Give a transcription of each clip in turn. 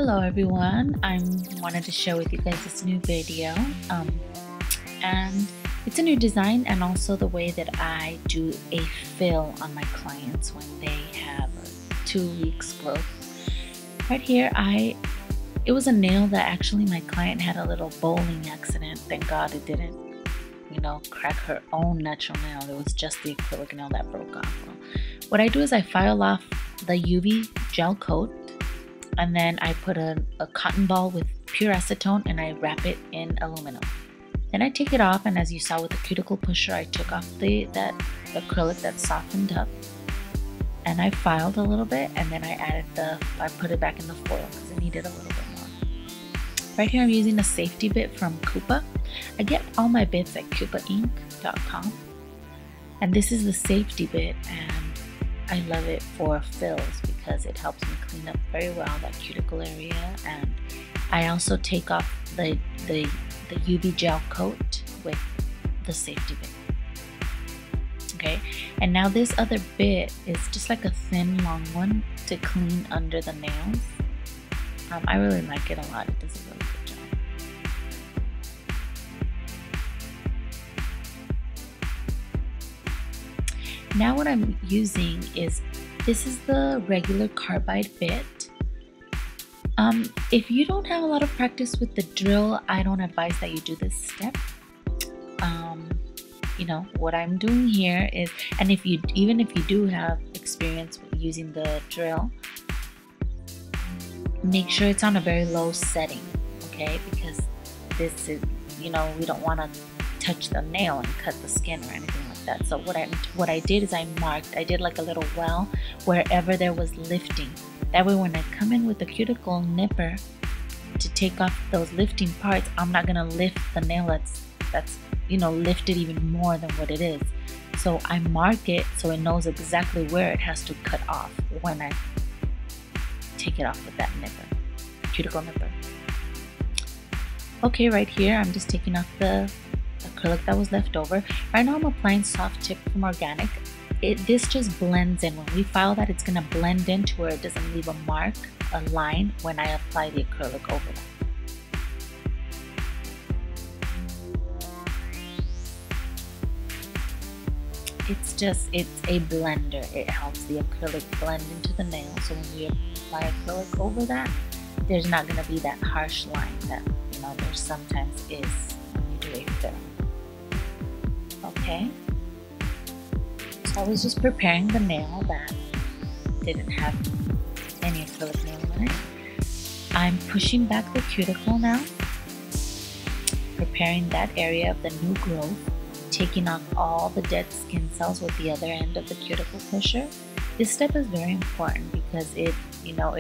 Hello everyone, I wanted to share with you guys this new video and it's a new design and also the way that I do a fill on my clients when they have 2 weeks growth. Right here it was a nail that actually my client had a little bowling accident. Thank God it didn't crack her own natural nail. It was just the acrylic nail that broke off. What I do is I file off the UV gel coat and then I put a cotton ball with pure acetone and I wrap it in aluminum. Then I take it off, and as you saw with the cuticle pusher, I took off that acrylic that softened up and I filed a little bit, and then I put it back in the foil because it needed a little bit more. Right here I'm using a safety bit from Coupa. I get all my bits at coupainc.com, and this is the safety bit, and I love it for fills because it helps me clean up very well that cuticle area. And I also take off the UV gel coat with the safety bit. Okay, and now this other bit is just like a thin long one to clean under the nails. I really like it a lot. It does a really good job. Now what I'm using is, this is the regular carbide bit. If you don't have a lot of practice with the drill, I don't advise that you do this step. What I'm doing here is, and even if you do have experience with using the drill, make sure it's on a very low setting, okay? Because this is, we don't want to touch the nail and cut the skin or anything like that. So what I did is I did like a little well wherever there was lifting. That way when I come in with the cuticle nipper to take off those lifting parts, I'm not gonna lift the nail that's lifted even more than what it is. So I mark it so it knows exactly where it has to cut off when I take it off with that cuticle nipper. Okay, right here I'm just taking off the acrylic that was left over. Right now I'm applying soft tip from Organic. This just blends in. When we file that, it's going to blend in to where it doesn't leave a mark, a line, when I apply the acrylic over that. It's a blender. It helps the acrylic blend into the nail, so when we apply acrylic over that, there's not going to be that harsh line that there sometimes is when you do a fill. Okay, so I was just preparing the nail that didn't have any acrylic nail in it. I'm pushing back the cuticle now, preparing that area of the new growth, taking off all the dead skin cells with the other end of the cuticle pusher. This step is very important because it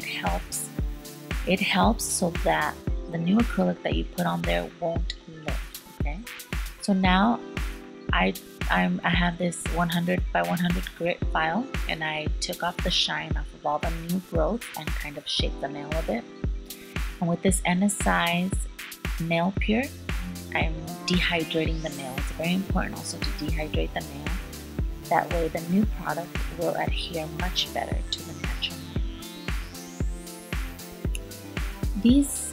helps so that the new acrylic that you put on there won't lift. Okay, so now I have this 100 by 100 grit file, and I took off the shine off of all the new growth and kind of shaped the nail a bit. And with this NSI's nail pure, I'm dehydrating the nail. It's very important also to dehydrate the nail. That way the new product will adhere much better to the natural nail. These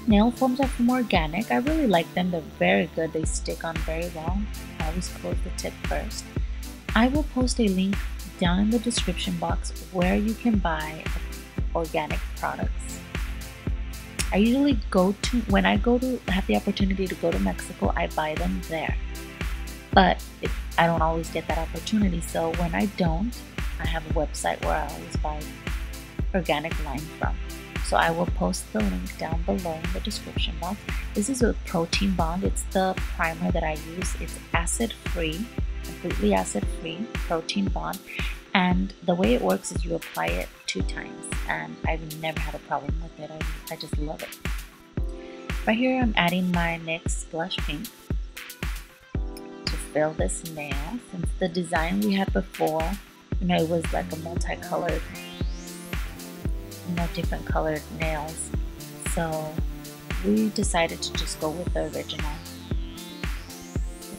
nail foams are from Organic. I really like them. They're very good. They stick on very well. I always close the tip first. I will post a link down in the description box where you can buy organic products. I usually when I have the opportunity to go to Mexico, I buy them there. But I don't always get that opportunity, so when I don't, I have a website where I always buy organic line from. So I will post the link down below in the description box. This is a protein bond. It's the primer that I use. It's acid-free, completely acid-free protein bond. And the way it works is you apply it 2 times, and I've never had a problem with it. I just love it. Right here I'm adding my NYX blush pink to fill this nail. Since the design we had before, it was like a multicolored, different colored nails, so we decided to just go with the original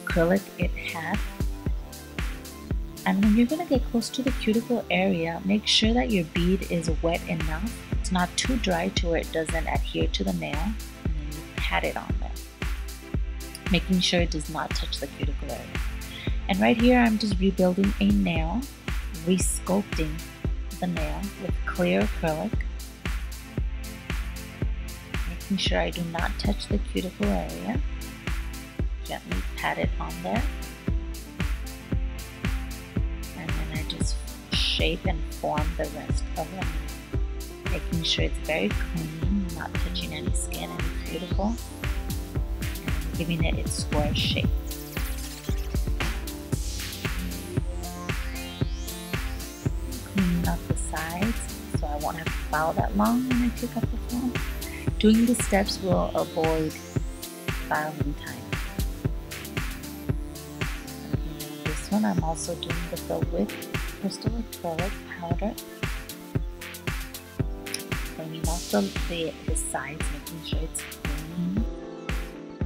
acrylic it had. And when you're going to get close to the cuticle area, make sure that your bead is wet enough it's not too dry to where it doesn't adhere to the nail, and then you pat it on there, making sure it does not touch the cuticle area. And right here, I'm just rebuilding a nail, resculpting the nail with clear acrylic, making sure I do not touch the cuticle area. Gently pat it on there, and then I just shape and form the rest of the nail, making sure it's very clean, not touching any skin, any cuticle, and giving it its square shape. Cleaning up the sides so I won't have to file that long when I take up the foam. Doing these steps will avoid filing time. This one I'm also doing the fill with crystal acrylic powder. Cleaning off the sides, making sure it's clean,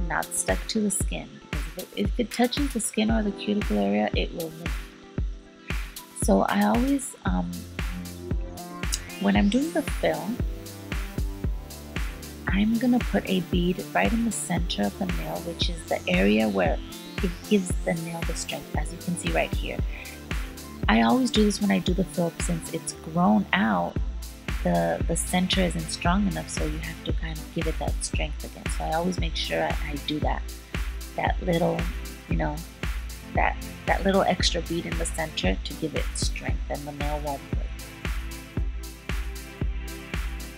not stuck to the skin. Because if it touches the skin or the cuticle area, it will lift. So I always, when I'm doing the fill, I'm gonna put a bead right in the center of the nail, which is the area where it gives the nail the strength, as you can see right here. I always do this when I do the fill, since it's grown out, the center isn't strong enough, so you have to kind of give it that strength again. So I always make sure I do that little, you know, that little extra bead in the center to give it strength, and the nail won't break.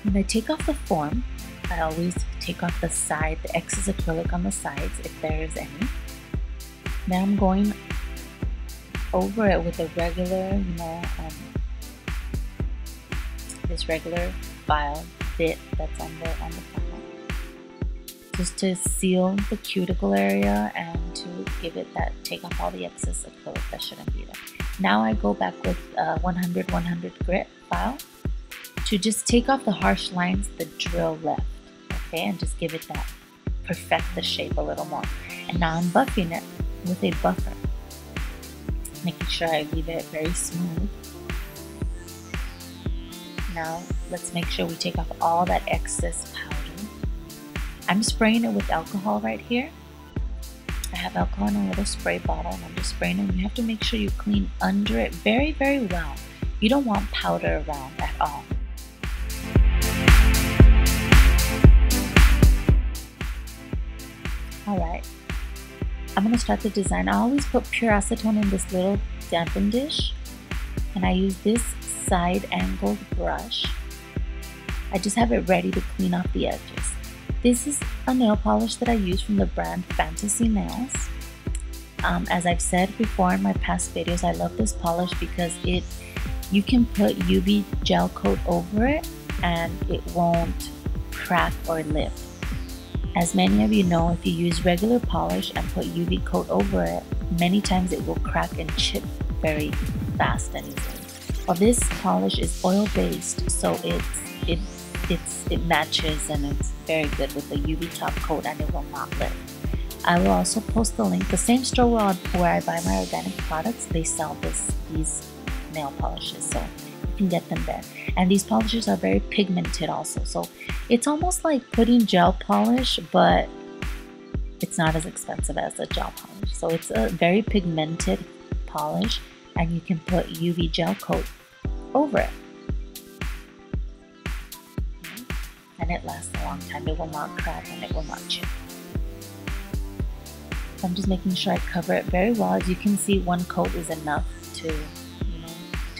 When I take off the form, I always take off the side, the excess acrylic on the sides, if there is any. Now I'm going over it with a regular, you know, this regular file bit that's on the file, just to seal the cuticle area and to give it that, take off all the excess acrylic that shouldn't be there. Now I go back with 100 grit file to just take off the harsh lines the drill left, okay, and just give it that, perfect the shape a little more. And now I'm buffing it with a buffer, making sure I leave it very smooth. Now let's make sure we take off all that excess powder. I'm spraying it with alcohol right here. I have alcohol in a little spray bottle, and I'm just spraying it. You have to make sure you clean under it very, very well. You don't want powder around at all. Alright, I'm going to start the design. I always put pure acetone in this little dampen dish, and I use this side angled brush. I just have it ready to clean off the edges. This is a nail polish that I use from the brand Fantasy Nails. As I've said before in my past videos, I love this polish because you can put UV gel coat over it and it won't crack or lift. As many of you know, if you use regular polish and put UV coat over it, many times it will crack and chip very fast and easily. Well, this polish is oil based, so it matches and it's very good with the UV top coat, and it will not lift. I will also post the link. The same store where I buy my organic products, they sell these nail polishes, so you can get them there. And these polishes are very pigmented also, so it's almost like putting gel polish, but it's not as expensive as a gel polish. So it's a very pigmented polish, and you can put UV gel coat over it, and it lasts a long time. It will not crack and it will not chip. So I'm just making sure I cover it very well. As you can see, one coat is enough to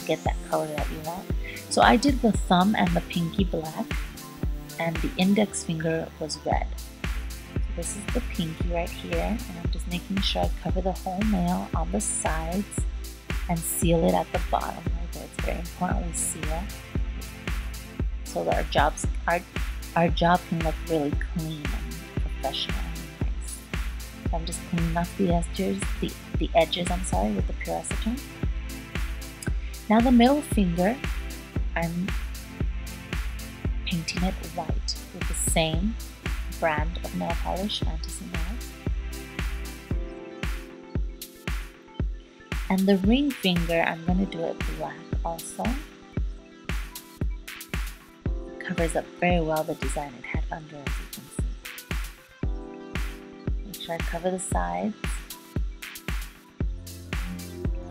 get that color that you want. So I did the thumb and the pinky black, and the index finger was red. So this is the pinky right here, and I'm just making sure I cover the whole nail on the sides and seal it at the bottom right there. It's very important we seal so that our job can look really clean and professional and nice. So I'm just cleaning off the edges, the edges, I'm sorry, with the pure acetone. Now the middle finger, I'm painting it white with the same brand of nail polish, Fantasy Nails. And the ring finger, I'm going to do it black also. Cover covers up very well the design it had under, as you can see. Make sure I cover the sides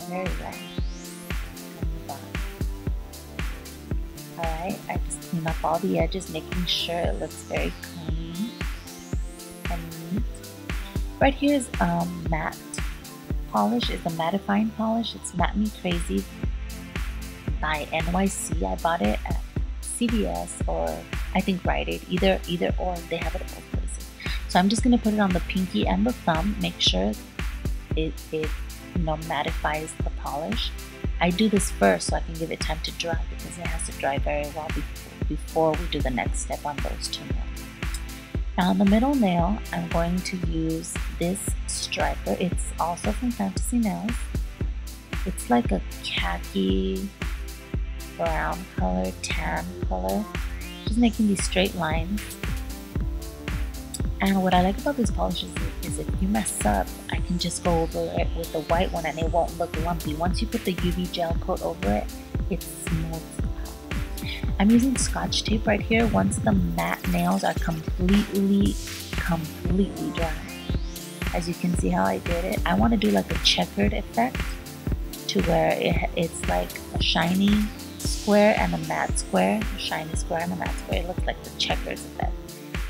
very well. Alright, I just clean up all the edges, making sure it looks very clean and neat. Right here is matte polish, is the mattifying polish. It's Matte Me Crazy by NYC. I bought it at CVS or I think Rite Aid, either or, they have it at both places. So I'm just going to put it on the pinky and the thumb, make sure it mattifies the polish. I do this first so I can give it time to dry because it has to dry very well before we do the next step on those two nails. Now on the middle nail, I'm going to use this striper. It's also from Fantasy Nails. It's like a khaki brown color, tan color. Just making these straight lines. And what I like about this polish is if you mess up, I can just go over it with the white one and it won't look lumpy. Once you put the UV gel coat over it, it's smooth. I'm using Scotch tape right here once the matte nails are completely dry. As you can see how I did it, I want to do like a checkered effect to where it's like a shiny square and a matte square, a shiny square and a matte square. It looks like the checkers effect.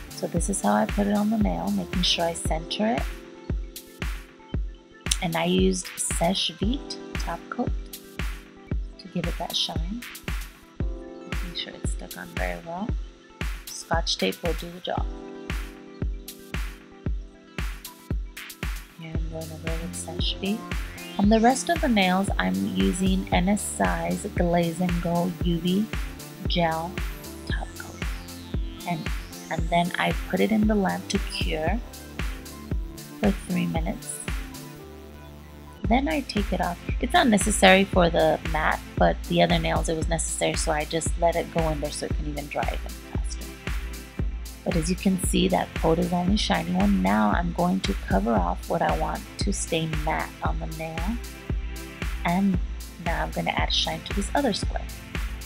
So this is how I put it on the nail, making sure I center it. And I used Seche Vite top coat to give it that shine. Making sure it's stuck on very well. Scotch tape will do the job. Here I'm going over with Seche Vite. On the rest of the nails, I'm using NSI's Glaze and Go UV gel top coat. And then I put it in the lamp to cure for 3 minutes. Then I take it off. It's not necessary for the matte, but the other nails it was necessary, so I just let it go in there so it can even dry even faster. But as you can see, that coat is only shiny one. Now I'm going to cover off what I want to stay matte on the nail. And now I'm going to add shine to this other square.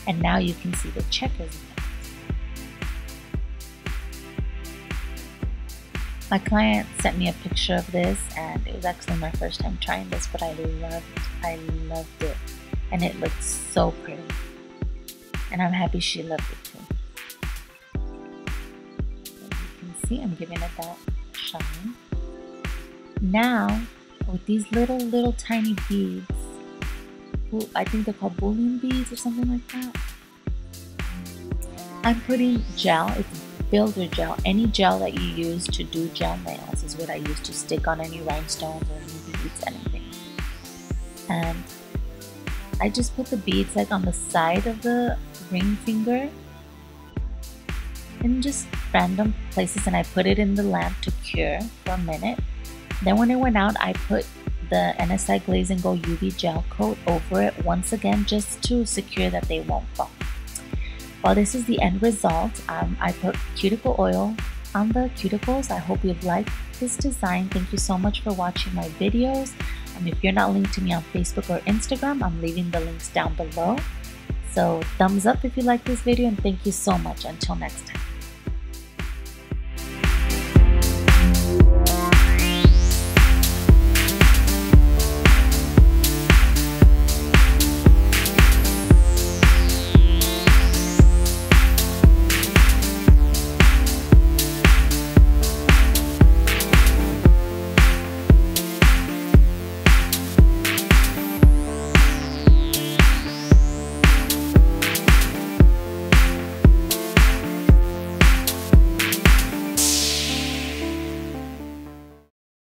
And now you can see the checkers. My client sent me a picture of this and it was actually my first time trying this, but I loved it. And it looks so pretty. And I'm happy she loved it too. As you can see, I'm giving it that shine. Now, with these little tiny beads, I think they're called bullion beads or something like that. I'm putting gel. It's builder gel. Any gel that you use to do gel nails is what I use to stick on any rhinestones or any beads, anything. And I just put the beads like on the side of the ring finger in just random places, and I put it in the lamp to cure for a minute. Then when it went out, I put the NSI Glaze and Go UV gel coat over it once again just to secure that they won't fall. Well, this is the end result. I put cuticle oil on the cuticles. I hope you liked this design. Thank you so much for watching my videos. And if you're not linked to me on Facebook or Instagram, I'm leaving the links down below. So thumbs up if you like this video, and thank you so much. Until next time.